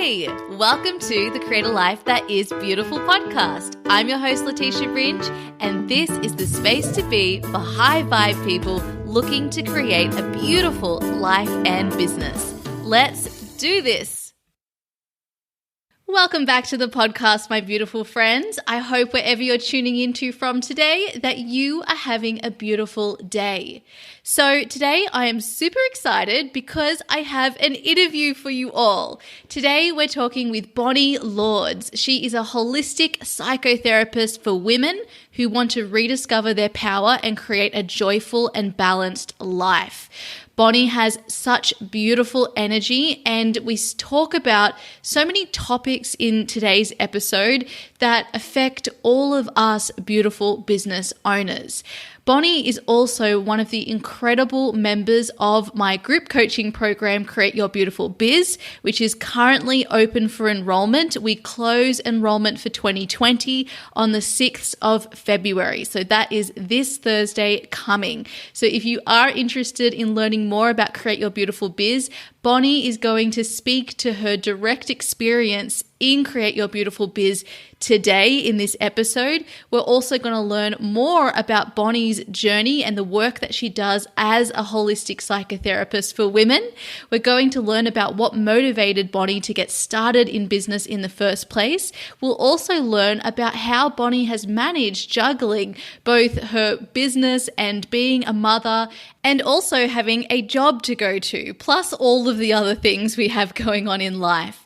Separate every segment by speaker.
Speaker 1: Hey, welcome to the Create a Life That Is Beautiful podcast. I'm your host, Leticia Ringe, and this is the space to be for high vibe people looking to create a beautiful life and business. Let's do this. Welcome back to the podcast, my beautiful friends. I hope wherever you're tuning into from today that you are having a beautiful day. So today I am super excited because I have an interview for you all. Today we're talking with Bonnie Lords. She is a holistic psychotherapist for women who want to rediscover their power and create a joyful and balanced life. Bonnie has such beautiful energy, and we talk about so many topics in today's episode that affect all of us beautiful business owners. Bonnie is also one of the incredible members of my group coaching program, Create Your Beautiful Biz, which is currently open for enrollment. We close enrollment for 2020 on the 6th of February. So that is this Thursday coming. So if you are interested in learning more about Create Your Beautiful Biz, Bonnie is going to speak to her direct experience in Create Your Beautiful Biz today in this episode. We're also going to learn more about Bonnie's journey and the work that she does as a holistic psychotherapist for women. We're going to learn about what motivated Bonnie to get started in business in the first place. We'll also learn about how Bonnie has managed juggling both her business and being a mother and also having a job to go to, plus all of the other things we have going on in life.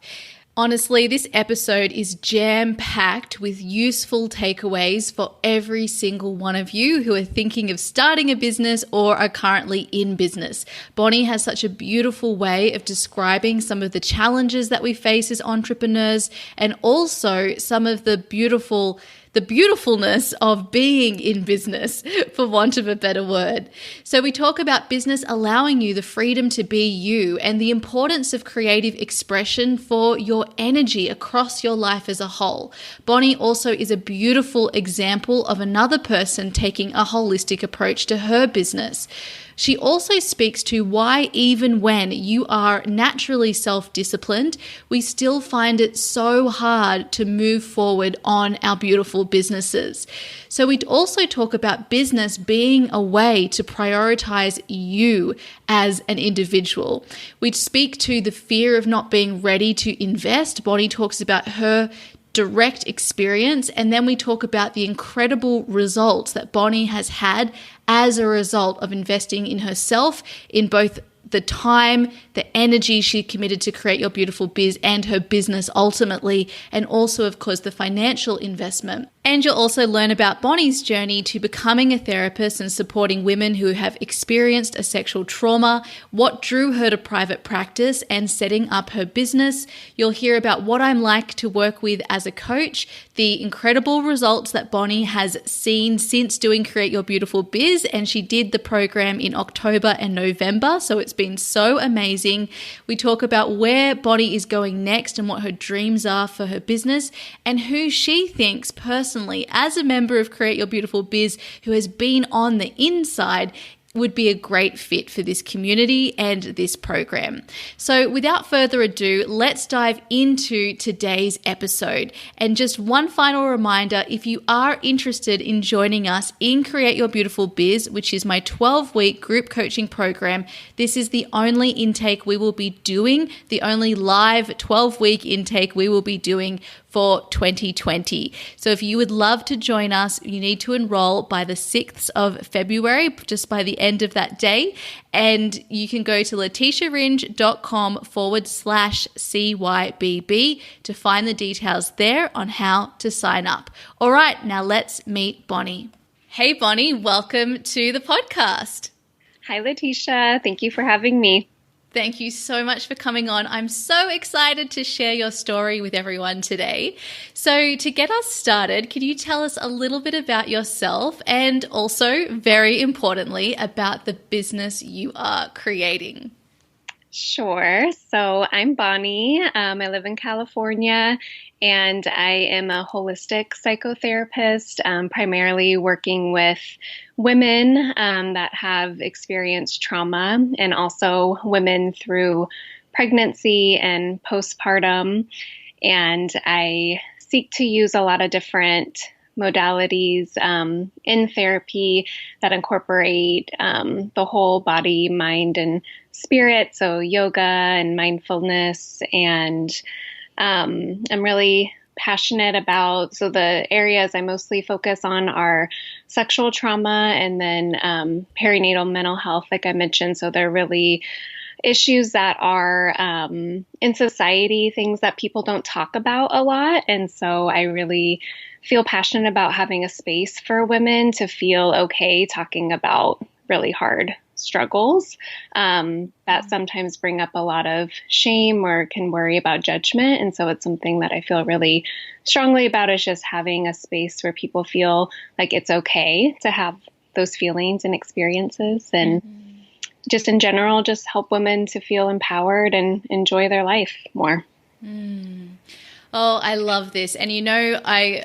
Speaker 1: Honestly, this episode is jam-packed with useful takeaways for every single one of you who are thinking of starting a business or are currently in business. Bonnie has such a beautiful way of describing some of the challenges that we face as entrepreneurs and also some of the beautifulness of being in business, for want of a better word. So we talk about business allowing you the freedom to be you and the importance of creative expression for your energy across your life as a whole. Bonnie also is a beautiful example of another person taking a holistic approach to her business. She also speaks to why even when you are naturally self-disciplined, we still find it so hard to move forward on our beautiful businesses. So we also talk about business being a way to prioritize you as an individual. We speak to the fear of not being ready to invest. Bonnie talks about her direct experience, and then we talk about the incredible results that Bonnie has had as a result of investing in herself, in both the time, the energy she committed to Create Your Beautiful Biz and her business ultimately, and also, of course, the financial investment. And you'll also learn about Bonnie's journey to becoming a therapist and supporting women who have experienced a sexual trauma, what drew her to private practice and setting up her business. You'll hear about what I'm like to work with as a coach, the incredible results that Bonnie has seen since doing Create Your Beautiful Biz, and she did the program in October and November, so it's been so amazing. We talk about where Bonnie is going next and what her dreams are for her business and who she thinks personally as a member of Create Your Beautiful Biz who has been on the inside would be a great fit for this community and this program. So without further ado, let's dive into today's episode. And just one final reminder, if you are interested in joining us in Create Your Beautiful Biz, which is my 12-week group coaching program, this is the only intake we will be doing, the only live 12-week intake we will be doing for 2020. So if you would love to join us, you need to enroll by the 6th of February, just by the end of that day. And you can go to leticiaringe.com/CYBB to find the details there on how to sign up. All right, now let's meet Bonnie. Hey, Bonnie, welcome to the podcast.
Speaker 2: Hi, Leticia. Thank you for having me.
Speaker 1: Thank you so much for coming on. I'm so excited to share your story with everyone today. So to get us started, can you tell us a little bit about yourself and also, very importantly, about the business you are creating?
Speaker 2: Sure. So I'm Bonnie. I live in California, and I am a holistic psychotherapist, primarily working with women that have experienced trauma and also women through pregnancy and postpartum. And I seek to use a lot of different modalities in therapy that incorporate the whole body, mind, and spirit. So yoga and mindfulness. And I'm really passionate about, so the areas I mostly focus on are sexual trauma and then perinatal mental health, like I mentioned. So they're really issues that are in society, things that people don't talk about a lot. And so I really feel passionate about having a space for women to feel okay talking about really hard struggles that sometimes bring up a lot of shame or can worry about judgment. And so it's something that I feel really strongly about, is just having a space where people feel like it's okay to have those feelings and experiences, and just in general, just help women to feel empowered and enjoy their life more.
Speaker 1: Oh, I love this. And I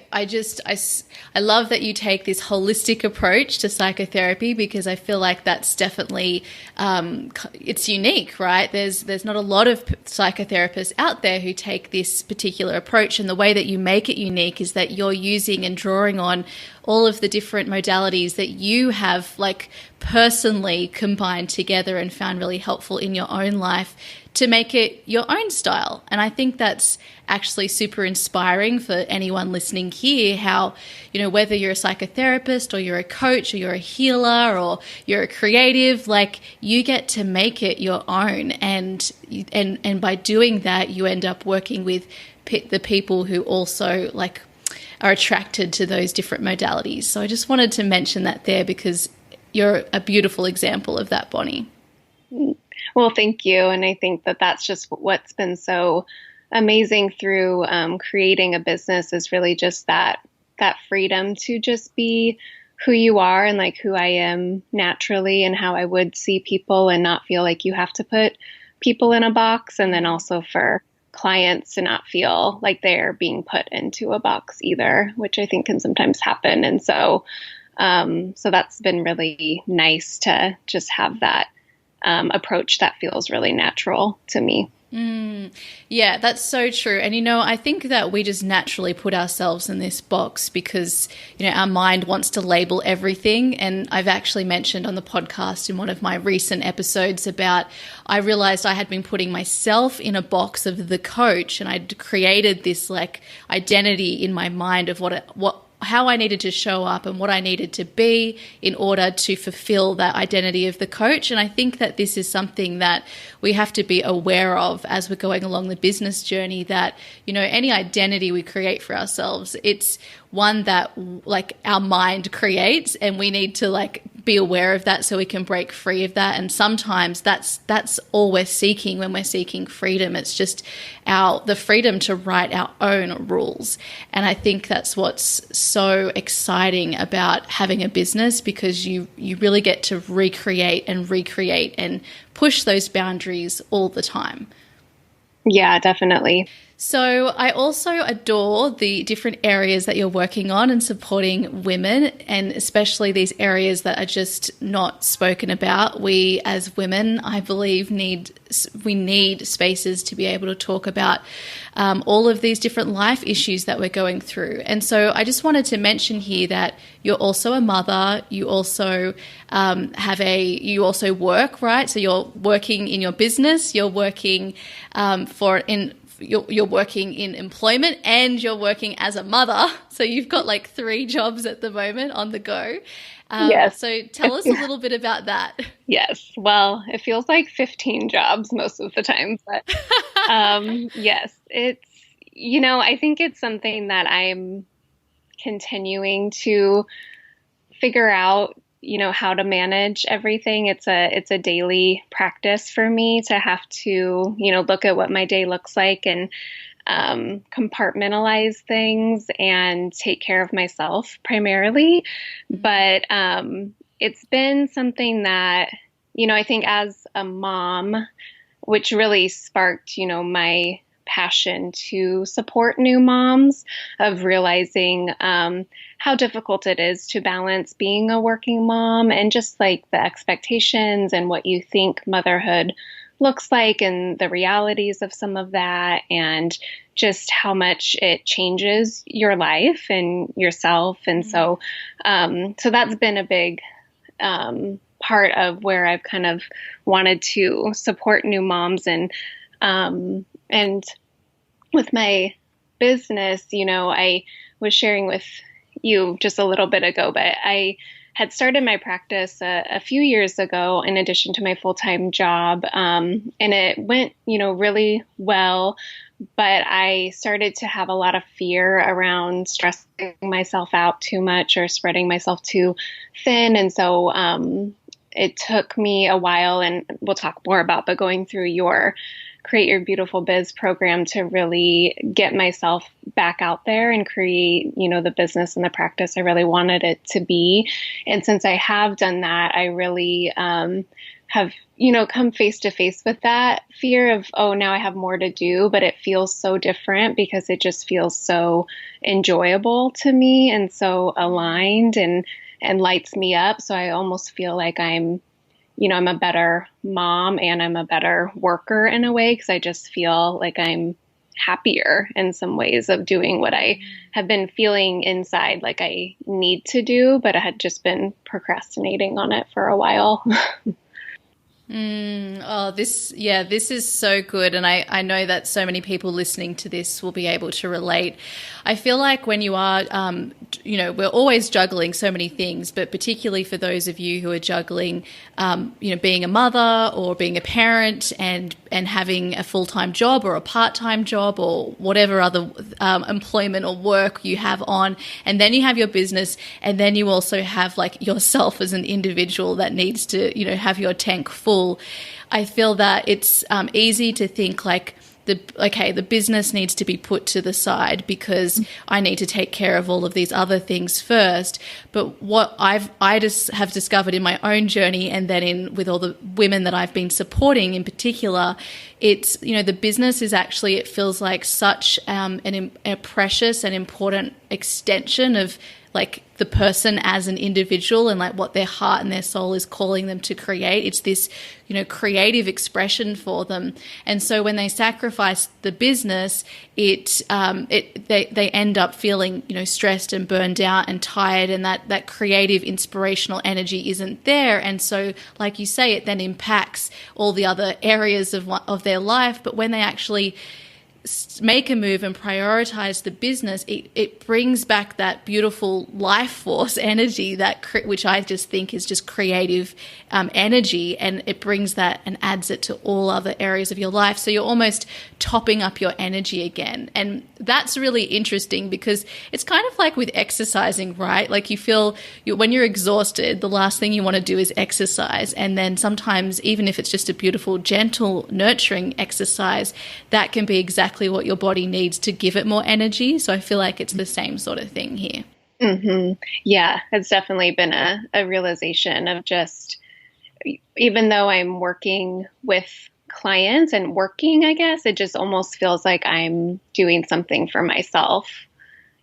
Speaker 1: love that you take this holistic approach to psychotherapy, because I feel like that's definitely, it's unique, right? There's not a lot of psychotherapists out there who take this particular approach. And the way that you make it unique is that you're using and drawing on all of the different modalities that you have like personally combined together and found really helpful in your own life to make it your own style. And I think that's actually super inspiring for anyone listening here, how, whether you're a psychotherapist or you're a coach or you're a healer or you're a creative, like you get to make it your own. And by doing that, you end up working with the people who also like are attracted to those different modalities. So I just wanted to mention that there, because you're a beautiful example of that, Bonnie.
Speaker 2: Well, thank you. And I think that that's just what's been so amazing through creating a business, is really just that freedom to just be who you are and like who I am naturally and how I would see people, and not feel like you have to put people in a box. And then also for clients to not feel like they're being put into a box either, which I think can sometimes happen. And so that's been really nice to just have that approach that feels really natural to me.
Speaker 1: Yeah, that's so true. And, I think that we just naturally put ourselves in this box because, our mind wants to label everything. And I've actually mentioned on the podcast in one of my recent episodes about, I realized I had been putting myself in a box of the coach, and I'd created this like identity in my mind of how I needed to show up and what I needed to be in order to fulfill that identity of the coach. And I think that this is something that we have to be aware of as we're going along the business journey, that, any identity we create for ourselves, it's one that like our mind creates, and we need to like be aware of that so we can break free of that. And sometimes that's all we're seeking when we're seeking freedom. It's just the freedom to write our own rules. And I think that's what's so exciting about having a business, because you really get to recreate and push those boundaries all the time.
Speaker 2: Yeah, definitely.
Speaker 1: So I also adore the different areas that you're working on and supporting women, and especially these areas that are just not spoken about. We as women, I believe, need spaces to be able to talk about all of these different life issues that we're going through. And so I just wanted to mention here that you're also a mother. You also you also work, right? So you're working in your business. You're working you're working in employment, and you're working as a mother. So you've got like 3 jobs at the moment on the go.
Speaker 2: Yes.
Speaker 1: So tell us a little bit about that.
Speaker 2: Yes. Well, it feels like 15 jobs most of the time, but yes, it's, I think it's something that I'm continuing to figure out, how to manage everything. It's a daily practice for me to have to, look at what my day looks like and compartmentalize things and take care of myself primarily. But it's been something that, I think as a mom, which really sparked, my passion to support new moms, of realizing how difficult it is to balance being a working mom and just like the expectations and what you think motherhood looks like and the realities of some of that, and just how much it changes your life and yourself. And so that's been a big part of where I've kind of wanted to support new moms. And with my business, I was sharing with you just a little bit ago, but I had started my practice a few years ago in addition to my full-time job. And it went, really well, but I started to have a lot of fear around stressing myself out too much or spreading myself too thin. And so it took me a while, and we'll talk more about, but going through your Create Your Beautiful Biz program to really get myself back out there and create, the business and the practice I really wanted it to be. And since I have done that, I really have, come face to face with that fear of, oh, now I have more to do, but it feels so different because it just feels so enjoyable to me and so aligned and lights me up. So I almost feel like I'm a better mom and I'm a better worker in a way, because I just feel like I'm happier in some ways of doing what I have been feeling inside like I need to do, but I had just been procrastinating on it for a while.
Speaker 1: This is so good. And I know that so many people listening to this will be able to relate. I feel like when you are, we're always juggling so many things, but particularly for those of you who are juggling, being a mother or being a parent and having a full-time job or a part-time job or whatever other employment or work you have on, and then you have your business, and then you also have like yourself as an individual that needs to, have your tank full. I feel that it's easy to think like the business needs to be put to the side because I need to take care of all of these other things first. But what I just have discovered in my own journey, and then with all the women that I've been supporting in particular, it's, the business is actually, it feels like such a precious and important extension of like the person as an individual and like what their heart and their soul is calling them to create. It's this, creative expression for them. And so when they sacrifice the business, they end up feeling, stressed and burned out and tired, and that creative, inspirational energy isn't there. And so, like you say, it then impacts all the other areas of their life. But when they actually make a move and prioritize the business, it brings back that beautiful life force energy which I just think is just creative energy, and it brings that and adds it to all other areas of your life. So you're almost topping up your energy again. And that's really interesting because it's kind of like with exercising, right? Like when you're exhausted, the last thing you want to do is exercise. And then sometimes, even if it's just a beautiful, gentle, nurturing exercise, that can be exactly what your body needs to give it more energy. So I feel like it's the same sort of thing here.
Speaker 2: Mm-hmm. Yeah, it's definitely been a realization of just, even though I'm working with clients and working, I guess, it just almost feels like I'm doing something for myself,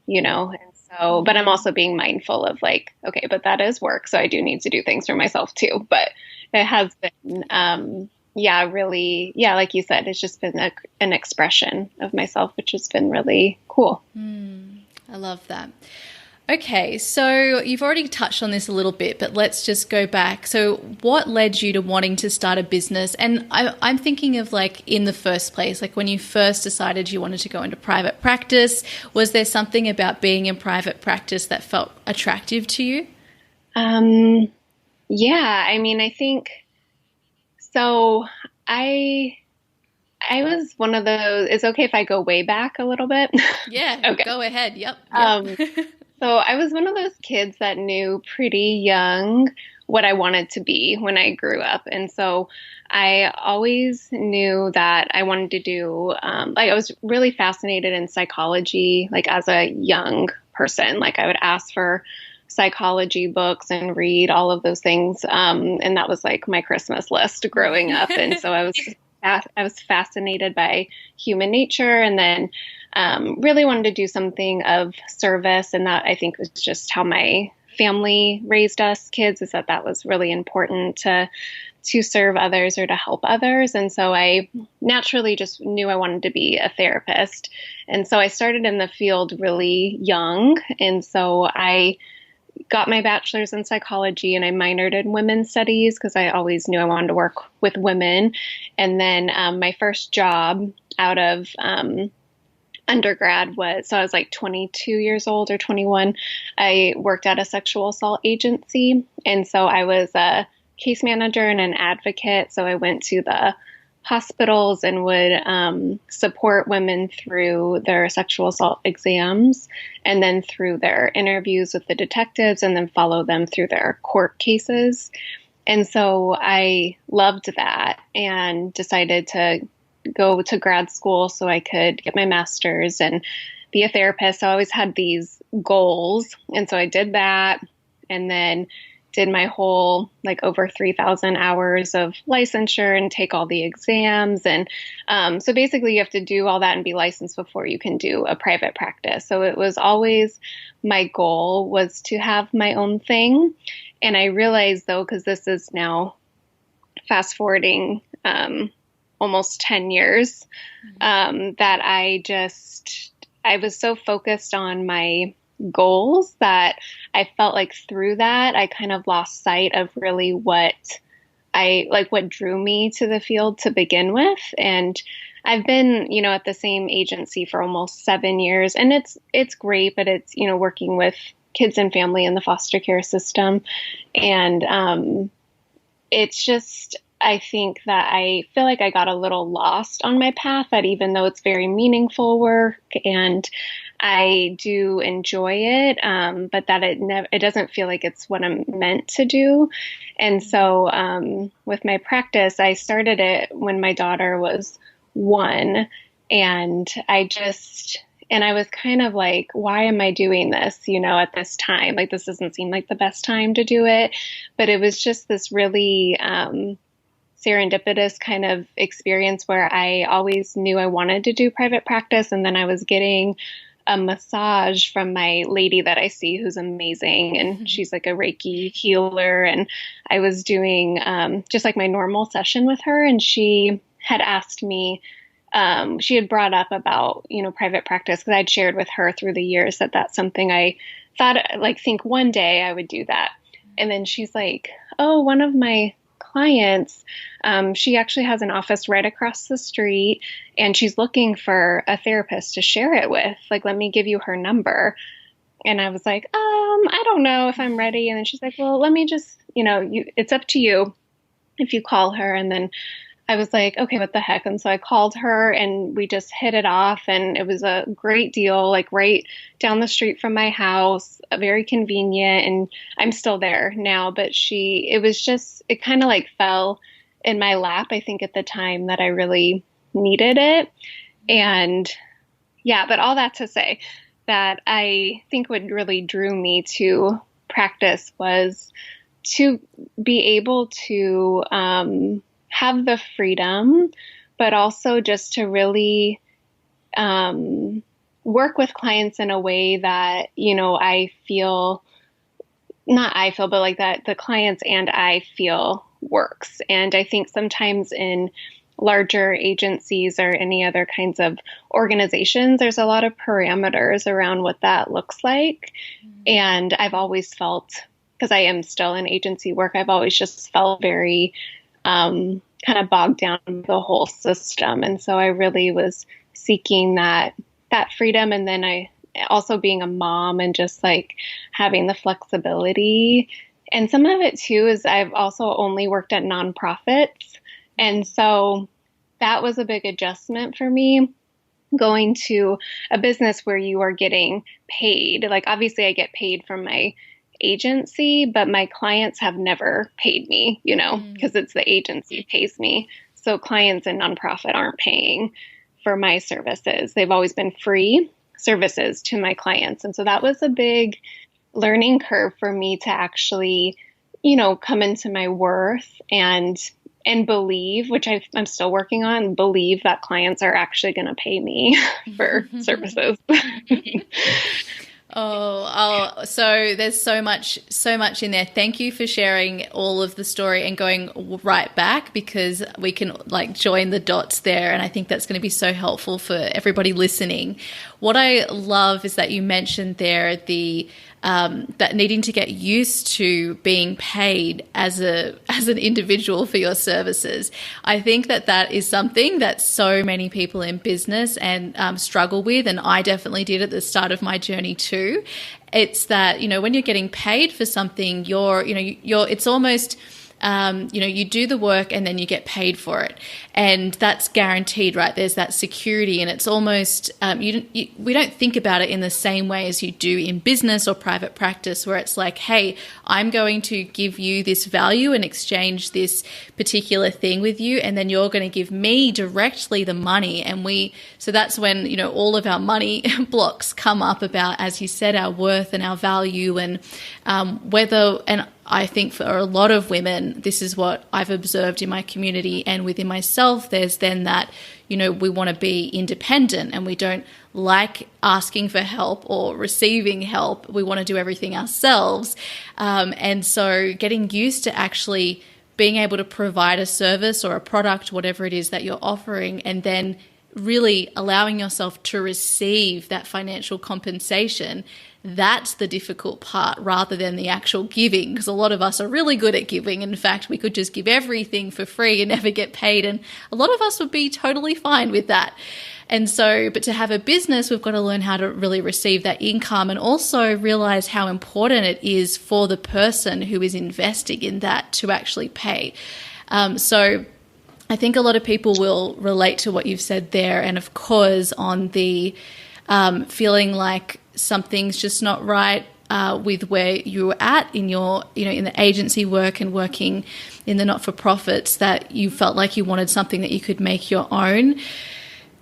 Speaker 2: and so, but I'm also being mindful of like, okay, but that is work. So I do need to do things for myself too. But it has been, really, like you said, it's just been an expression of myself, which has been really cool.
Speaker 1: I love that. Okay, so you've already touched on this a little bit, but let's just go back. So what led you to wanting to start a business? And I'm thinking of like in the first place, like when you first decided you wanted to go into private practice, was there something about being in private practice that felt attractive to you?
Speaker 2: Yeah, I mean, I think so. I was one of those, it's okay if I go way back a little bit?
Speaker 1: Yeah, okay. Go ahead. Yep.
Speaker 2: So I was one of those kids that knew pretty young what I wanted to be when I grew up. And so I always knew that I wanted to do, I was really fascinated in psychology, like as a young person. Like I would ask for psychology books and read all of those things. And that was like my Christmas list growing up. And so I was fascinated by human nature, and then really wanted to do something of service. And that I think was just how my family raised us kids, is that was really important to to serve others or to help others. And so I naturally just knew I wanted to be a therapist. And so I started in the field really young. And so I got my bachelor's in psychology and I minored in women's studies because I always knew I wanted to work with women. And then my first job out of undergrad was, so I was like 22 years old or 21. I worked at a sexual assault agency. And so I was a case manager and an advocate. So I went to the hospitals and would support women through their sexual assault exams and then through their interviews with the detectives and then follow them through their court cases. And so I loved that and decided to go to grad school so I could get my master's and be a therapist. So I always had these goals. And so I did that and then did my whole like over 3,000 hours of licensure and take all the exams. And so basically you have to do all that and be licensed before you can do a private practice. So it was always my goal was to have my own thing. And I realized though, because this is now fast forwarding almost 10 years, that I was so focused on my goals that I felt like through that, I kind of lost sight of really what drew me to the field to begin with. And I've been, at the same agency for almost 7 years and it's great, but it's, working with kids and family in the foster care system. And, it's just, I think that I feel like I got a little lost on my path, that even though it's very meaningful work and I do enjoy it, but that it doesn't feel like it's what I'm meant to do. And so with my practice, I started it when my daughter was 1, and I was kind of like, why am I doing this, at this time? Like, this doesn't seem like the best time to do it. But it was just this really serendipitous kind of experience where I always knew I wanted to do private practice. And then I was getting a massage from my lady that I see who's amazing. And she's like a Reiki healer. And I was doing just like my normal session with her. And she had asked me, she had brought up about, private practice because I'd shared with her through the years that that's something I thought, think one day I would do that. And then she's like, oh, one of my clients, she actually has an office right across the street and she's looking for a therapist to share it with. Like, let me give you her number. And I was like, I don't know if I'm ready. And then she's like, well, let me just, it's up to you if you call her. And then I was like, okay, what the heck? And so I called her and we just hit it off and it was a great deal, like right down the street from my house, very convenient. And I'm still there now, but it kind of like fell in my lap, I think at the time that I really needed it. And yeah, but all that to say that I think what really drew me to practice was to be able to, have the freedom, but also just to really work with clients in a way that, I feel, not I feel, but like that the clients and I feel works. And I think sometimes in larger agencies or any other kinds of organizations, there's a lot of parameters around what that looks like. And I've always felt, because I am still in agency work, I've always just felt very kind of bogged down the whole system. And so I really was seeking that freedom. And then I also being a mom and just like having the flexibility. And some of it too is I've also only worked at nonprofits. And so that was a big adjustment for me, going to a business where you are getting paid. Like, obviously I get paid from my agency, but my clients have never paid me, because it's the agency pays me. So clients in nonprofit aren't paying for my services. They've always been free services to my clients. And so that was a big learning curve for me to actually, come into my worth and believe, which I'm still working on, believe that clients are actually going to pay me for services.
Speaker 1: So there's so much in there. Thank you for sharing all of the story and going right back, because we can like join the dots there. And I think that's going to be so helpful for everybody listening. What I love is that you mentioned there that needing to get used to being paid as an individual for your services. I think that is something that so many people in business and struggle with, and I definitely did at the start of my journey too. It's that, when you're getting paid for something, it's almost you do the work and then you get paid for it, and that's guaranteed, right? There's that security, and it's almost we don't think about it in the same way as you do in business or private practice, where it's like, hey, I'm going to give you this value and exchange this particular thing with you, and then you're going to give me directly the money. And so that's when all of our money blocks come up about, as you said, our worth and our value, and I think for a lot of women, this is what I've observed in my community and within myself. There's then that, we want to be independent, and we don't like asking for help or receiving help. We want to do everything ourselves. And so getting used to actually being able to provide a service or a product, whatever it is that you're offering, and then really allowing yourself to receive that financial compensation. That's the difficult part, rather than the actual giving, because a lot of us are really good at giving. In fact, we could just give everything for free and never get paid, and a lot of us would be totally fine with that. And so, but to have a business, we've got to learn how to really receive that income, and also realize how important it is for the person who is investing in that to actually pay. So I think a lot of people will relate to what you've said there. And of course, on the feeling like something's just not right with where you're at in your, in the agency work and working in the not-for-profits, that you felt like you wanted something that you could make your own.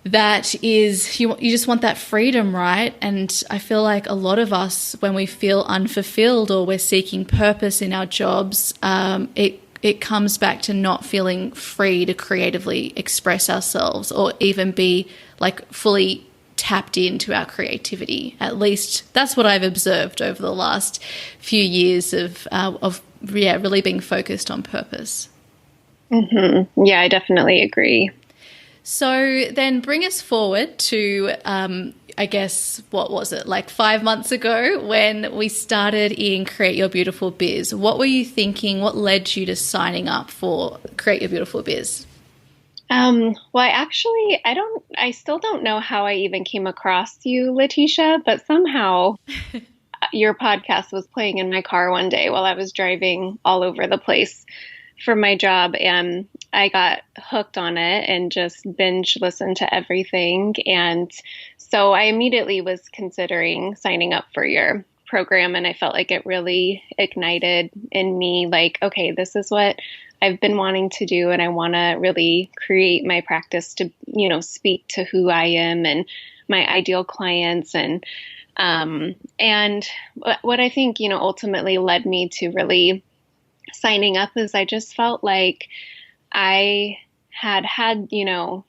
Speaker 1: That is, you just want that freedom, right? And I feel like a lot of us, when we feel unfulfilled or we're seeking purpose in our jobs, it comes back to not feeling free to creatively express ourselves, or even be like fully tapped into our creativity. At least that's what I've observed over the last few years of really being focused on purpose.
Speaker 2: Mm-hmm. Yeah, I definitely agree.
Speaker 1: So then bring us forward to, I guess, what was it, like 5 months ago when we started in Create Your Beautiful Biz. What were you thinking? What led you to signing up for Create Your Beautiful Biz?
Speaker 2: Well, I still don't know how I even came across you, Leticia, but somehow your podcast was playing in my car one day while I was driving all over the place for my job, and I got hooked on it and just binge listened to everything. And so I immediately was considering signing up for your program, and I felt like it really ignited in me, like, okay, this is what I've been wanting to do, and I want to really create my practice to, speak to who I am and my ideal clients. And what I think, ultimately led me to really signing up is I just felt like I had,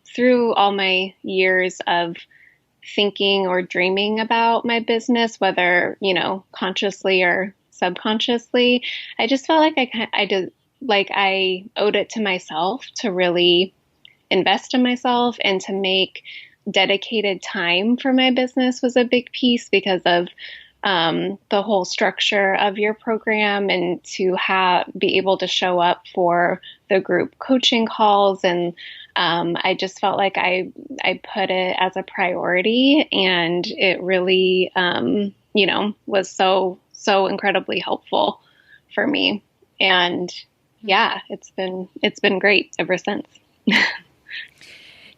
Speaker 2: through all my years of thinking or dreaming about my business, whether, consciously or subconsciously, I just felt like I owed it to myself to really invest in myself, and to make dedicated time for my business was a big piece because of the whole structure of your program, and to be able to show up for the group coaching calls. And I just felt like I put it as a priority, and it really, was so incredibly helpful for me. And yeah, it's been great ever since.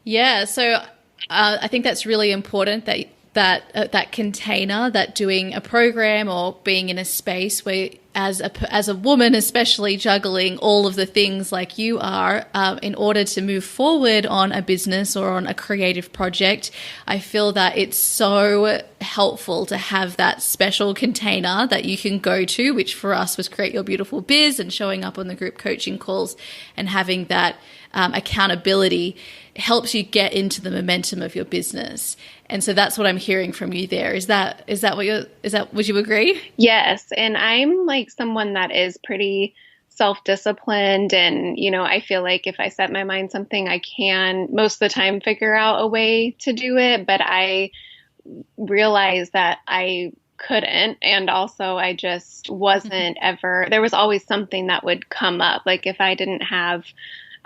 Speaker 1: Yeah. So I think that's really important, that container, that doing a program or being in a space where as a woman, especially juggling all of the things like you are, in order to move forward on a business or on a creative project, I feel that it's so helpful to have that special container that you can go to, which for us was Create Your Beautiful Biz, and showing up on the group coaching calls and having that accountability helps you get into the momentum of your business. And so that's what I'm hearing from you there. Would you agree?
Speaker 2: Yes. And I'm like someone that is pretty self-disciplined. And, I feel like if I set my mind something, I can most of the time figure out a way to do it. But I realized that I couldn't. And also I just wasn't ever, there was always something that would come up. Like if I didn't have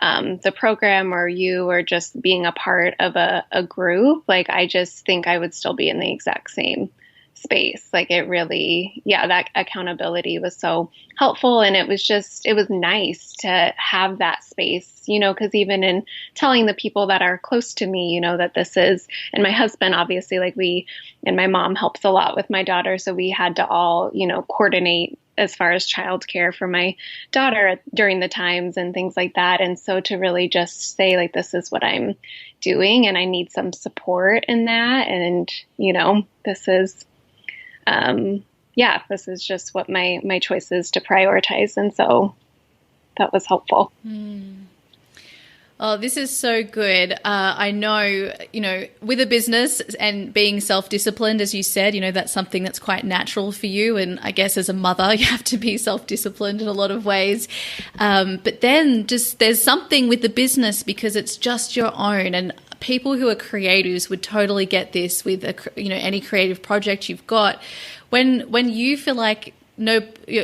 Speaker 2: the program or you or just being a part of a group, like I just think I would still be in the exact same space. Like it really, that accountability was so helpful. And it was nice to have that space, because even in telling the people that are close to me, that this is, and my husband, obviously, and my mom helps a lot with my daughter. So we had to all, coordinate as far as childcare for my daughter during the times and things like that. And so to really just say like, this is what I'm doing and I need some support in that. And, this is, this is just what my choice is to prioritize. And so that was helpful.
Speaker 1: Oh, this is so good. I know, with a business and being self-disciplined, as you said, that's something that's quite natural for you. And I guess as a mother, you have to be self-disciplined in a lot of ways. But then there's something with the business because it's just your own. And people who are creatives would totally get this with any creative project you've got. When you feel like, no,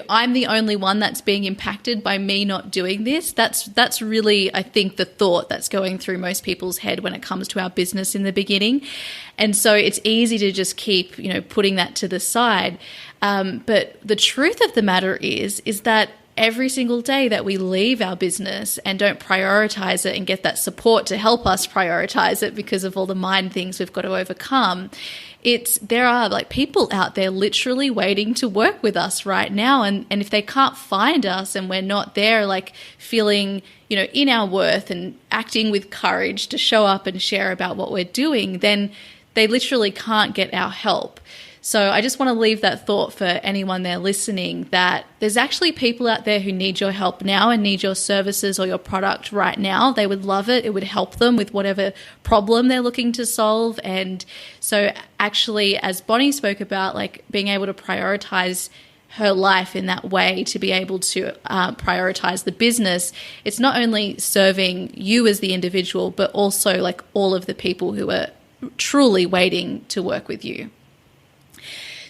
Speaker 1: I'm the only one that's being impacted by me not doing this. That's really, I think, the thought that's going through most people's head when it comes to our business in the beginning. And so it's easy to just keep, putting that to the side. But the truth of the matter is that every single day that we leave our business and don't prioritize it and get that support to help us prioritize it because of all the mind things we've got to overcome, there are like people out there literally waiting to work with us right now. And if they can't find us and we're not there, like feeling, in our worth and acting with courage to show up and share about what we're doing, then they literally can't get our help. So I just want to leave that thought for anyone there listening, that there's actually people out there who need your help now and need your services or your product right now. They would love it. It would help them with whatever problem they're looking to solve. And so actually, as Bonnie spoke about, like being able to prioritize her life in that way to be able to prioritize the business, it's not only serving you as the individual, but also like all of the people who are truly waiting to work with you.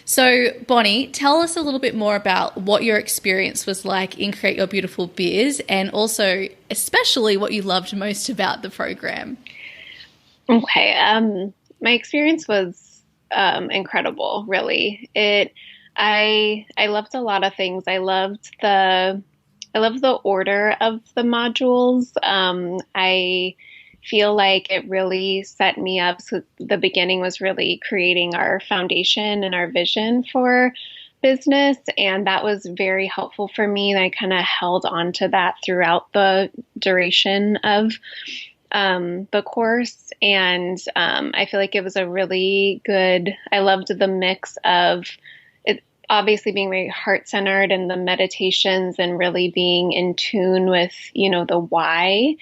Speaker 1: So, Bonnie, tell us a little bit more about what your experience was like in Create Your Beautiful Biz, and also especially what you loved most about the program.
Speaker 2: Okay. My experience was incredible, really. I loved a lot of things. I loved the order of the modules. I feel like it really set me up. So the beginning was really creating our foundation and our vision for business. And that was very helpful for me. I kind of held on to that throughout the duration of the course. And I feel like it was a really good, I loved the mix of it obviously being very heart-centered and the meditations and really being in tune with, the why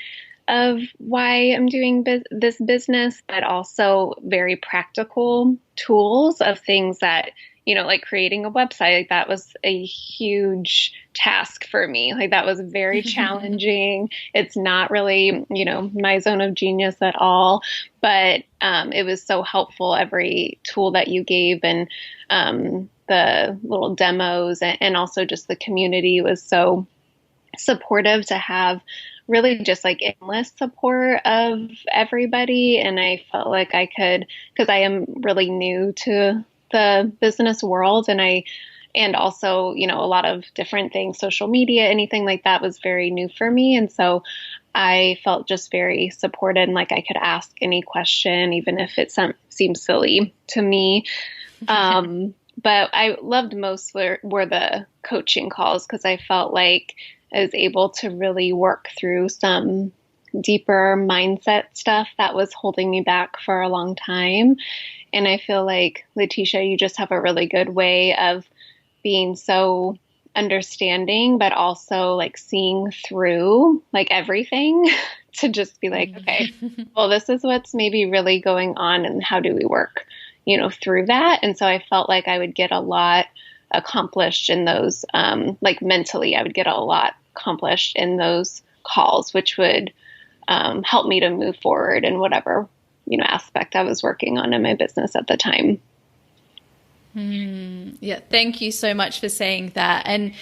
Speaker 2: of why I'm doing this business, but also very practical tools of things that, like creating a website. Like that was a huge task for me. Like that was very challenging. It's not really, my zone of genius at all, but it was so helpful. Every tool that you gave and the little demos and also just the community was so supportive to have really just like endless support of everybody. And I felt like I could, because I am really new to the business world and also, a lot of different things, social media, anything like that was very new for me. And so I felt just very supported and like I could ask any question, even if it seems silly to me. But I loved most were the coaching calls because I felt like I was able to really work through some deeper mindset stuff that was holding me back for a long time. And I feel like, Leticia, you just have a really good way of being so understanding, but also like seeing through like everything to just be like, okay, well, this is what's maybe really going on and how do we work, through that. And so I felt like I would get a lot accomplished in those, like mentally, I would get a lot accomplished in those calls, which would help me to move forward in whatever, aspect I was working on in my business at the time.
Speaker 1: Yeah, thank you so much for saying that. And,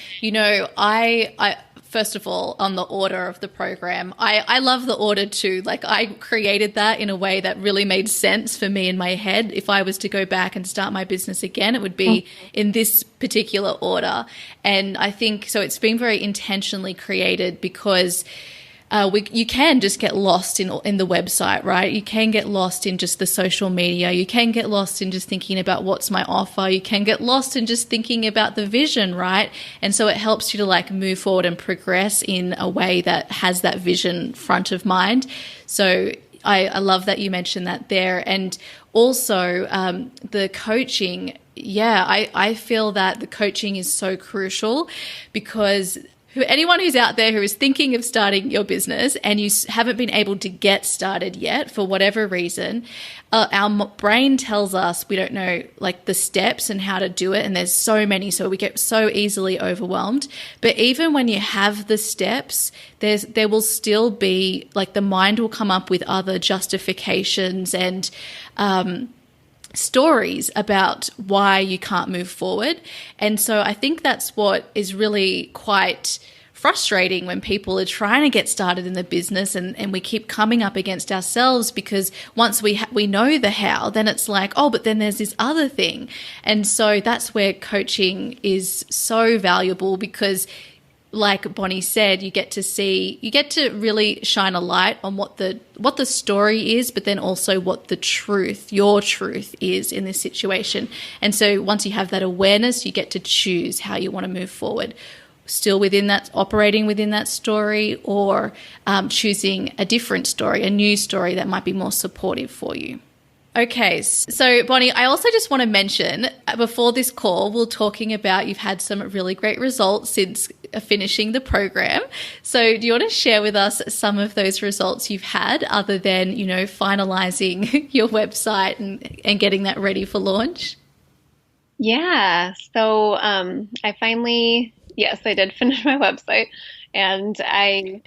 Speaker 1: I first of all, on the order of the program, I love the order too. Like I created that in a way that really made sense for me in my head. If I was to go back and start my business again, it would be in this particular order. And I think, so it's been very intentionally created because you can just get lost in the website, right? You can get lost in just the social media. You can get lost in just thinking about what's my offer. You can get lost in just thinking about the vision, right? And so it helps you to like move forward and progress in a way that has that vision front of mind. So I love that you mentioned that there. And also the coaching, I feel that the coaching is so crucial because anyone who's out there who is thinking of starting your business and you haven't been able to get started yet for whatever reason, our brain tells us we don't know like the steps and how to do it. And there's so many, so we get so easily overwhelmed. But even when you have the steps, there will still be like the mind will come up with other justifications and stories about why you can't move forward. And so I think that's what is really quite frustrating when people are trying to get started in the business and we keep coming up against ourselves because once we know the how, then it's like, oh, but then there's this other thing. And so that's where coaching is so valuable because like Bonnie said, you get to really shine a light on what the story is, but then also what your truth is in this situation. And so once you have that awareness, you get to choose how you want to move forward, still operating within that story or choosing a different story, a new story that might be more supportive for you. Okay, so Bonnie, I also just want to mention before this call, we're talking about you've had some really great results since finishing the program. So do you want to share with us some of those results you've had other than, finalizing your website and getting that ready for launch?
Speaker 2: Yeah, so I finally, yes, I did finish my website. And I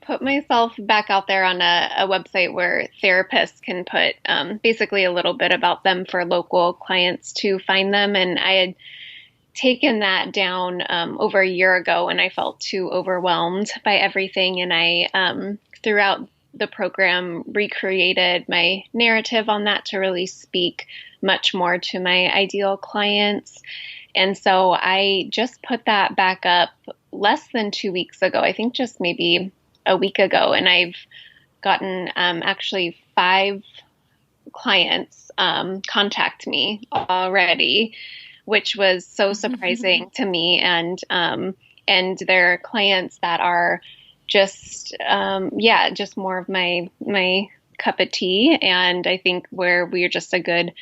Speaker 2: put myself back out there on a website where therapists can put basically a little bit about them for local clients to find them. And I had taken that down over a year ago and I felt too overwhelmed by everything. And I, throughout the program, recreated my narrative on that to really speak much more to my ideal clients. And so I just put that back up less than 2 weeks ago, I think just maybe a week ago. And I've gotten actually 5 clients contact me already, which was so surprising to me. And they're clients that are just, just more of my cup of tea. And I think where we're just a good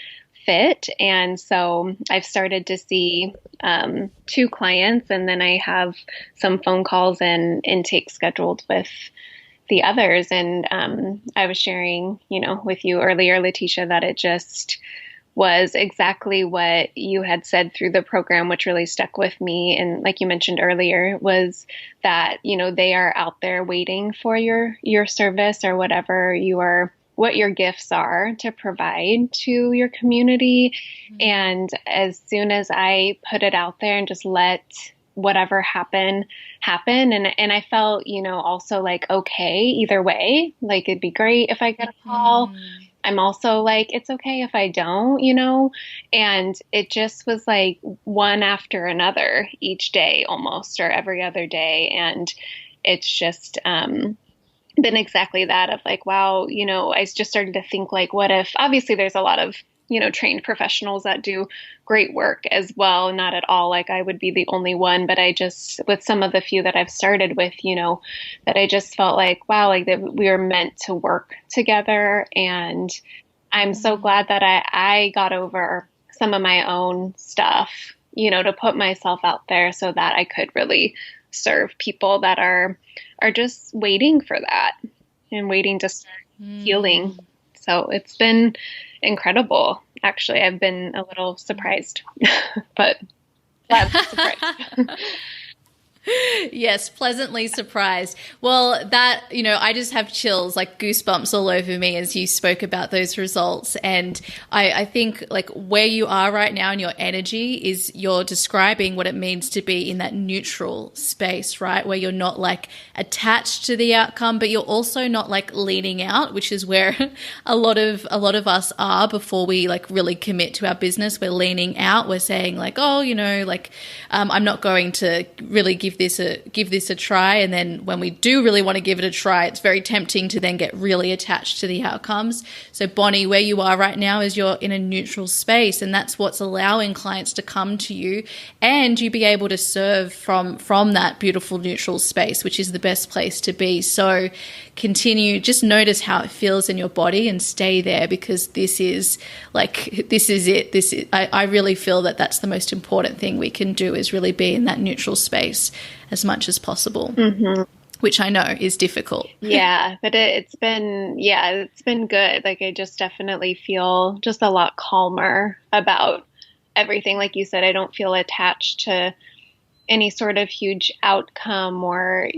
Speaker 2: fit. And so I've started to see 2 clients, and then I have some phone calls and intake scheduled with the others. And I was sharing, with you earlier, Leticia, that it just was exactly what you had said through the program, which really stuck with me. And like you mentioned earlier, was that, they are out there waiting for your service or what your gifts are to provide to your community. Mm-hmm. And as soon as I put it out there and just let whatever happen. And I felt, also like, okay, either way, like it'd be great if I get a call. Mm-hmm. I'm also like, it's okay if I don't, and it just was like one after another each day almost, or every other day. And it's just, been exactly that of like, wow, I just started to think like, what if, obviously there's a lot of, trained professionals that do great work as well. Not at all like I would be the only one, but I just, with some of the few that I've started with, that I just felt like, wow, like that we were meant to work together. And I'm so glad that I got over some of my own stuff, to put myself out there so that I could really serve people that are just waiting for that and waiting to start healing. So it's been incredible. Actually, I've been a little surprised, but glad surprised.
Speaker 1: Yes, pleasantly surprised. Well, that, I just have chills, like goosebumps all over me as you spoke about those results. And I think like where you are right now in your energy is you're describing what it means to be in that neutral space, right? Where you're not like attached to the outcome, but you're also not like leaning out, which is where a lot of us are before we like really commit to our business. We're leaning out. We're saying like, oh, I'm not going to really give this a try. And then when we do really want to give it a try, it's very tempting to then get really attached to the outcomes. So Bonnie, where you are right now is you're in a neutral space, and that's what's allowing clients to come to you and you be able to serve from that beautiful neutral space, which is the best place to be. So just notice how it feels in your body and stay there, because this is it. I really feel that that's the most important thing we can do, is really be in that neutral space as much as possible, which I know is difficult.
Speaker 2: Yeah, but it's been good. Like I just definitely feel just a lot calmer about everything. Like you said, I don't feel attached to any sort of huge outcome or,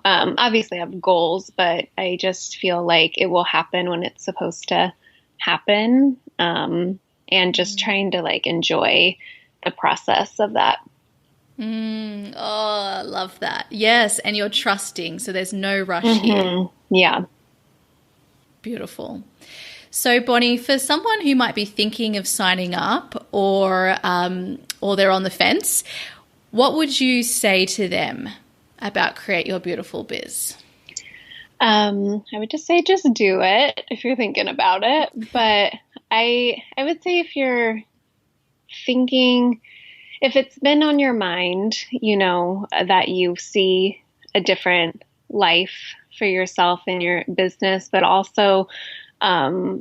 Speaker 2: obviously I have goals, but I just feel like it will happen when it's supposed to happen. And just trying to like enjoy the process of that.
Speaker 1: Oh, I love that. Yes. And you're trusting. So there's no rush here.
Speaker 2: Yeah.
Speaker 1: Beautiful. So Bonnie, for someone who might be thinking of signing up or they're on the fence, what would you say to them about Create Your Beautiful Biz?
Speaker 2: I would just say, just do it if you're thinking about it. But I would say if you're thinking, if it's been on your mind, that you see a different life for yourself and your business, but also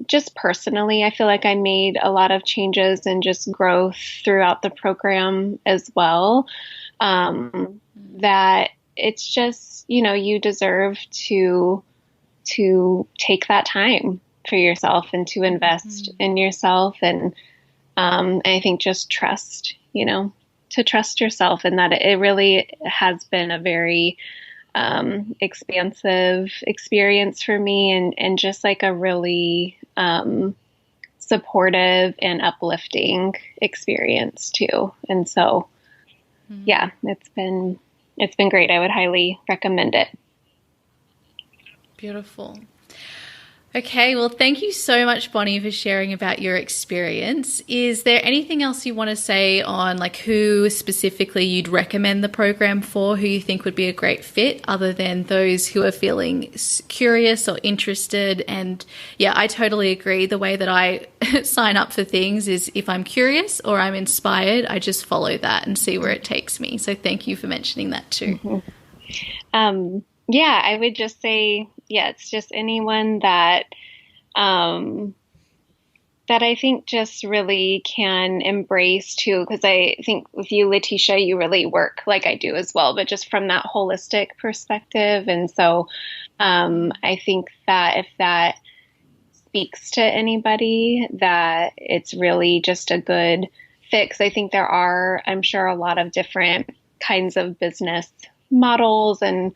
Speaker 2: just personally, I feel like I made a lot of changes and just growth throughout the program as well. That it's just, you deserve to take that time for yourself and to invest in yourself. And I think just trust, to trust yourself, and that it really has been a very expansive experience for me, and just like a really supportive and uplifting experience too. And so, yeah, it's been great. I would highly recommend it.
Speaker 1: Beautiful. Okay, well, thank you so much, Bonnie, for sharing about your experience. Is there anything else you want to say on like who specifically you'd recommend the program for, who you think would be a great fit, other than those who are feeling curious or interested? And yeah, I totally agree. The way that I sign up for things is if I'm curious or I'm inspired, I just follow that and see where it takes me. So thank you for mentioning that too.
Speaker 2: Yeah, I would just say, it's just anyone that that I think just really can embrace too, because I think with you, Leticia, you really work like I do as well, but just from that holistic perspective. And so I think that if that speaks to anybody, that it's really just a good fix. I think there are, I'm sure, a lot of different kinds of business models and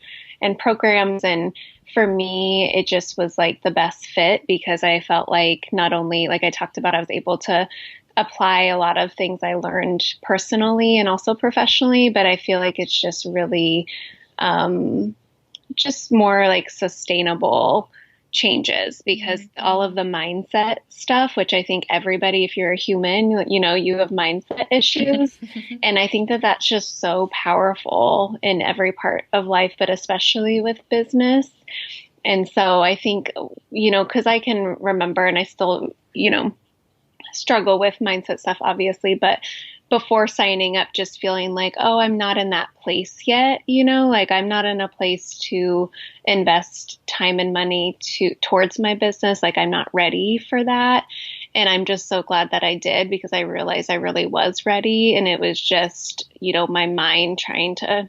Speaker 2: programs. And for me, it just was like the best fit, because I felt like not only, like I talked about, I was able to apply a lot of things I learned personally and also professionally, but I feel like it's just really just more like sustainable changes, because all of the mindset stuff, which I think everybody, if you're a human, you have mindset issues. And I think that that's just so powerful in every part of life, but especially with business. And so I think, because I can remember, and I still, struggle with mindset stuff, obviously, but before signing up, just feeling like, oh, I'm not in that place yet, like I'm not in a place to invest time and money towards my business. Like I'm not ready for that. And I'm just so glad that I did, because I realized I really was ready. And it was just, my mind trying to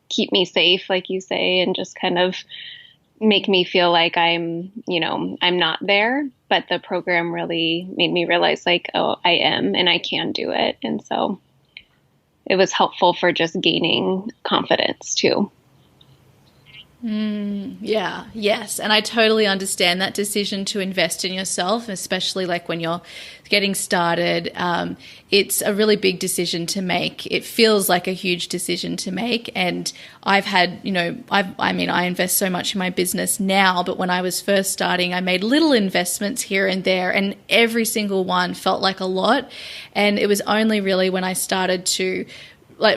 Speaker 2: keep me safe, like you say, and just kind of make me feel like I'm not there. But the program really made me realize like, oh, I am, and I can do it. And so it was helpful for just gaining confidence too.
Speaker 1: Yeah, yes. And I totally understand that decision to invest in yourself, especially like when you're getting started. It's a really big decision to make. It feels like a huge decision to make. And I've had, I invest so much in my business now, but when I was first starting, I made little investments here and there, and every single one felt like a lot. And it was only really when I started to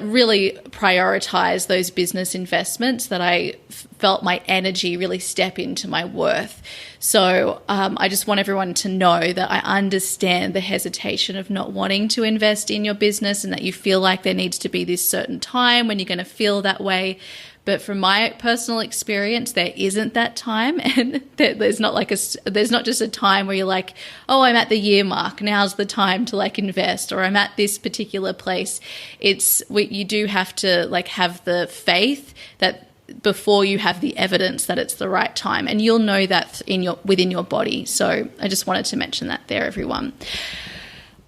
Speaker 1: really prioritize those business investments that I felt my energy really step into my worth. So I just want everyone to know that I understand the hesitation of not wanting to invest in your business, and that you feel like there needs to be this certain time when you're going to feel that way. But from my personal experience, there isn't that time, and there's not just a time where you're like, oh, I'm at the year mark, now's the time to invest, or I'm at this particular place. You do have to have the faith that before you have the evidence that it's the right time, and you'll know that within your body. So I just wanted to mention that there, everyone.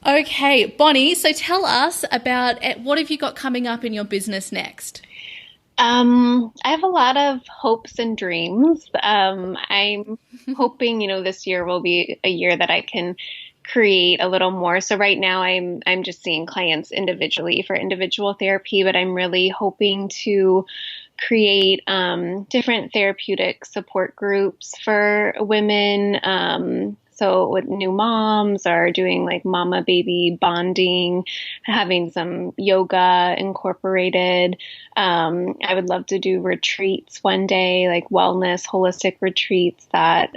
Speaker 1: Okay, Bonnie, so tell us about what have you got coming up in your business next?
Speaker 2: I have a lot of hopes and dreams. I'm hoping, this year will be a year that I can create a little more. So right now I'm just seeing clients individually for individual therapy, but I'm really hoping to create different therapeutic support groups for women. So with new moms, or doing mama baby bonding, having some yoga incorporated. I would love to do retreats one day, wellness, holistic retreats that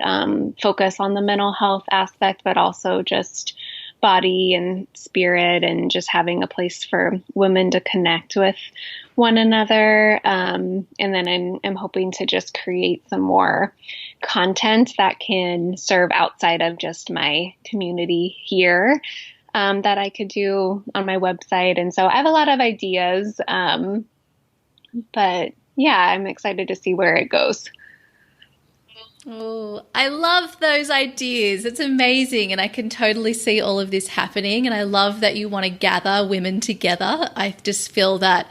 Speaker 2: focus on the mental health aspect, but also just body and spirit, and just having a place for women to connect with one another. And then I'm hoping to just create some more content that can serve outside of just my community here, that I could do on my website. And so I have a lot of ideas, but yeah, I'm excited to see where it goes.
Speaker 1: Oh, I love those ideas. It's amazing. And I can totally see all of this happening. And I love that you want to gather women together. I just feel that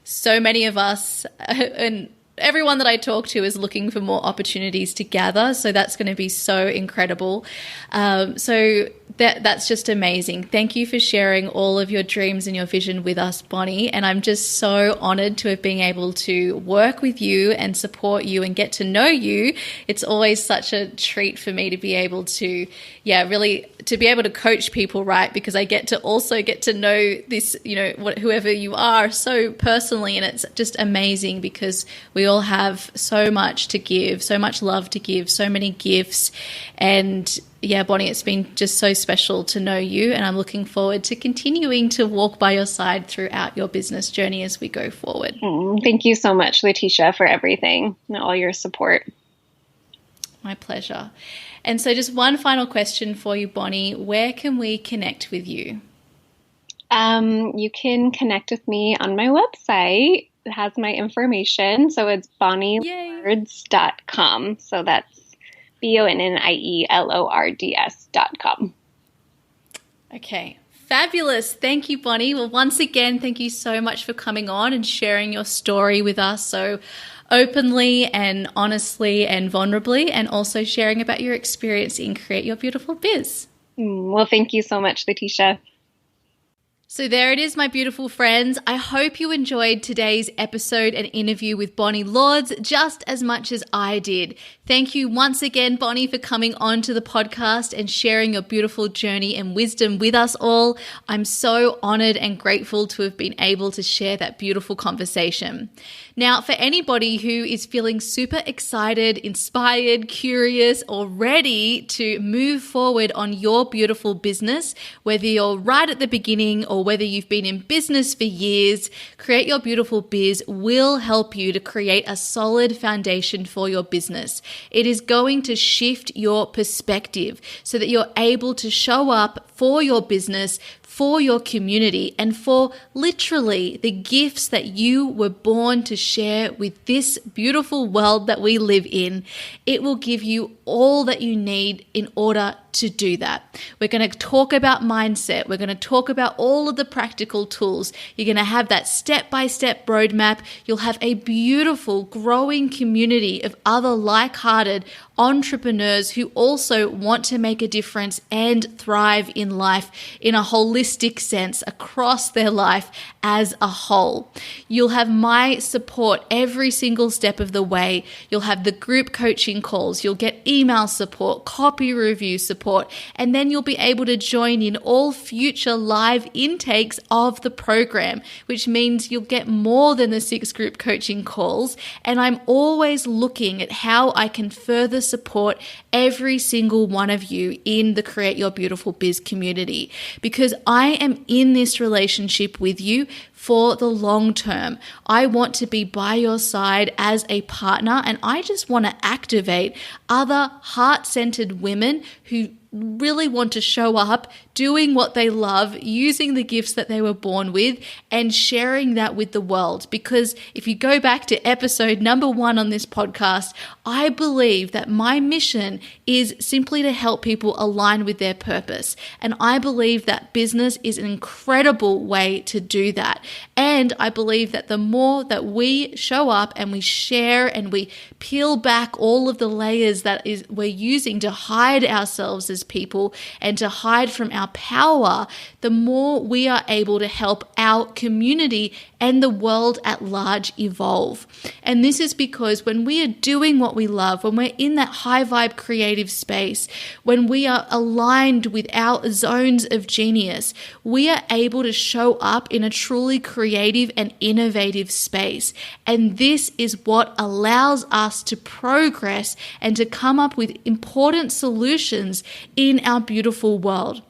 Speaker 1: so many of us, and everyone that I talk to, is looking for more opportunities to gather. So that's going to be so incredible. So that's just amazing. Thank you for sharing all of your dreams and your vision with us, Bonnie. And I'm just so honored to have been able to work with you and support you and get to know you. It's always such a treat for me to be able to, really to be able to coach people, right? Because I get to know this, whoever you are so personally. And it's just amazing because we all have so much to give, so much love to give, so many gifts. And yeah, Bonnie, it's been just so special to know you, and I'm looking forward to continuing to walk by your side throughout your business journey as we go forward.
Speaker 2: Thank you so much, Leticia, for everything and all your support.
Speaker 1: My pleasure. And so just one final question for you, Bonnie. Where can we connect with you?
Speaker 2: You can connect with me on my website. It has my information. So it's bonnielords.com. So that's BONNIELORDS.com.
Speaker 1: Okay, fabulous. Thank you, Bonnie. Well, once again, thank you so much for coming on and sharing your story with us so openly and honestly and vulnerably, and also sharing about your experience in Create Your Beautiful Biz.
Speaker 2: Well, thank you so much, Leticia.
Speaker 1: So there it is, my beautiful friends. I hope you enjoyed today's episode and interview with Bonnie Lords just as much as I did. Thank you once again, Bonnie, for coming on to the podcast and sharing your beautiful journey and wisdom with us all. I'm so honored and grateful to have been able to share that beautiful conversation. Now, for anybody who is feeling super excited, inspired, curious, or ready to move forward on your beautiful business, whether you're right at the beginning or whether you've been in business for years, Create Your Beautiful Biz will help you to create a solid foundation for your business. It is going to shift your perspective so that you're able to show up for your business, for your community, and for literally the gifts that you were born to share with this beautiful world that we live in. It will give you all that you need in order to do that. We're going to talk about mindset. We're going to talk about all of the practical tools. You're going to have that step-by-step roadmap. You'll have a beautiful, growing community of other like-hearted entrepreneurs who also want to make a difference and thrive in life in a holistic sense across their life as a whole. You'll have my support every single step of the way. You'll have the group coaching calls. You'll get email support, copy review support, and then you'll be able to join in all future live intakes of the program, which means you'll get more than the 6 group coaching calls. And I'm always looking at how I can further support every single one of you in the Create Your Beautiful Biz community, because I am in this relationship with you for the long term. I want to be by your side as a partner, and I just want to activate other heart-centered women who really want to show up doing what they love, using the gifts that they were born with, and sharing that with the world. Because if you go back to episode number 1 on this podcast, I believe that my mission is simply to help people align with their purpose. And I believe that business is an incredible way to do that. And I believe that the more that we show up and we share and we peel back all of the layers that we're using to hide ourselves as people and to hide from our power, the more we are able to help our community and the world at large evolve. And this is because when we are doing what we love, when we're in that high vibe creative space, when we are aligned with our zones of genius, we are able to show up in a truly creative and innovative space. And this is what allows us to progress and to come up with important solutions in our beautiful world.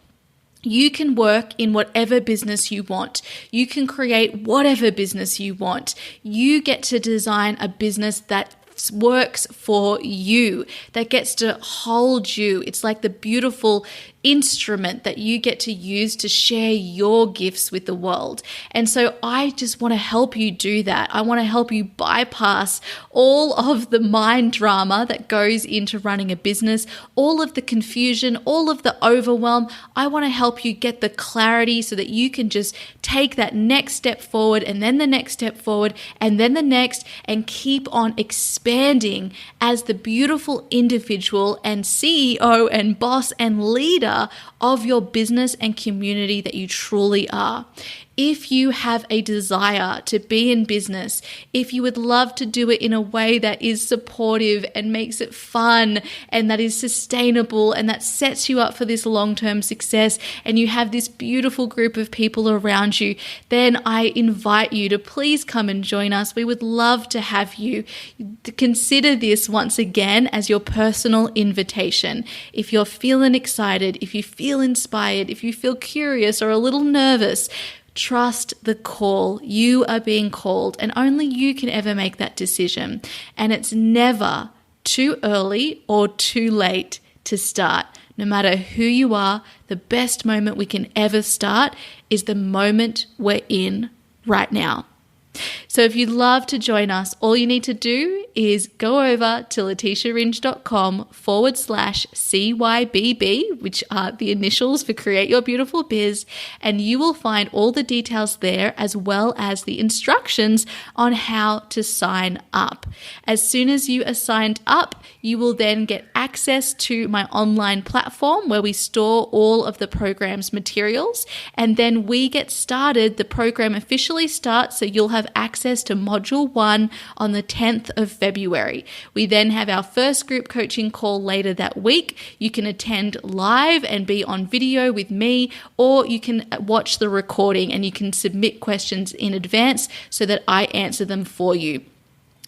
Speaker 1: You can work in whatever business you want. You can create whatever business you want. You get to design a business that works for you, that gets to hold you. It's like the beautiful instrument that you get to use to share your gifts with the world. And so I just want to help you do that. I want to help you bypass all of the mind drama that goes into running a business, all of the confusion, all of the overwhelm. I want to help you get the clarity so that you can just take that next step forward, and then the next step forward, and then the next, and keep on expanding as the beautiful individual and CEO and boss and leader of your business and community that you truly are. If you have a desire to be in business, if you would love to do it in a way that is supportive and makes it fun and that is sustainable and that sets you up for this long-term success, and you have this beautiful group of people around you, then I invite you to please come and join us. We would love to have you. Consider this once again as your personal invitation. If you're feeling excited, if you feel inspired, if you feel curious or a little nervous, trust the call. You are being called, and only you can ever make that decision. And it's never too early or too late to start. No matter who you are, the best moment we can ever start is the moment we're in right now. So if you'd love to join us, all you need to do is go over to leticiaringe.com/CYBB, which are the initials for Create Your Beautiful Biz, and you will find all the details there as well as the instructions on how to sign up. As soon as you are signed up, you will then get access to my online platform where we store all of the program's materials, and then we get started. The program officially starts, so you'll have have access to Module 1 on the 10th of February. We then have our first group coaching call later that week. You can attend live and be on video with me, or you can watch the recording and you can submit questions in advance so that I answer them for you.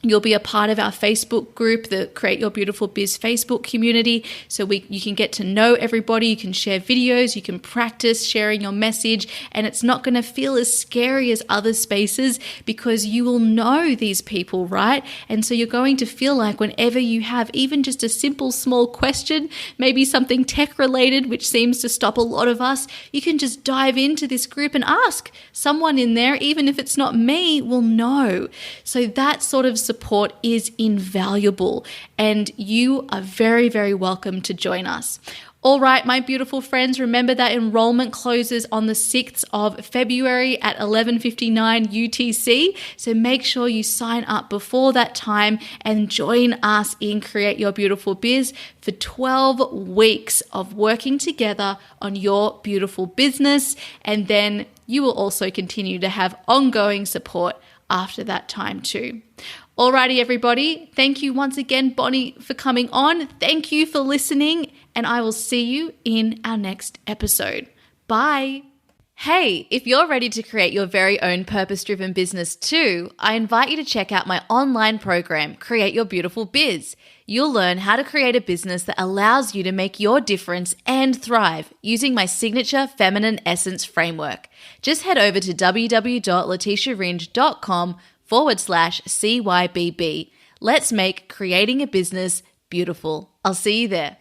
Speaker 1: You'll be a part of our Facebook group, the Create Your Beautiful Biz Facebook community. So you can get to know everybody, you can share videos, you can practice sharing your message, and it's not going to feel as scary as other spaces because you will know these people, right? And so you're going to feel like whenever you have even just a simple small question, maybe something tech related, which seems to stop a lot of us, you can just dive into this group and ask. Someone in there, even if it's not me, will know. So that sort of support is invaluable, and you are very, very welcome to join us. All right, my beautiful friends, remember that enrollment closes on the 6th of February at 11:59 UTC. So make sure you sign up before that time and join us in Create Your Beautiful Biz for 12 weeks of working together on your beautiful business. And then you will also continue to have ongoing support after that time too. Alrighty, everybody. Thank you once again, Bonnie, for coming on. Thank you for listening, and I will see you in our next episode. Bye. Hey, if you're ready to create your very own purpose-driven business too, I invite you to check out my online program, Create Your Beautiful Biz. You'll learn how to create a business that allows you to make your difference and thrive using my signature feminine essence framework. Just head over to www.leticiaringe.com/CYBB. Let's make creating a business beautiful. I'll see you there.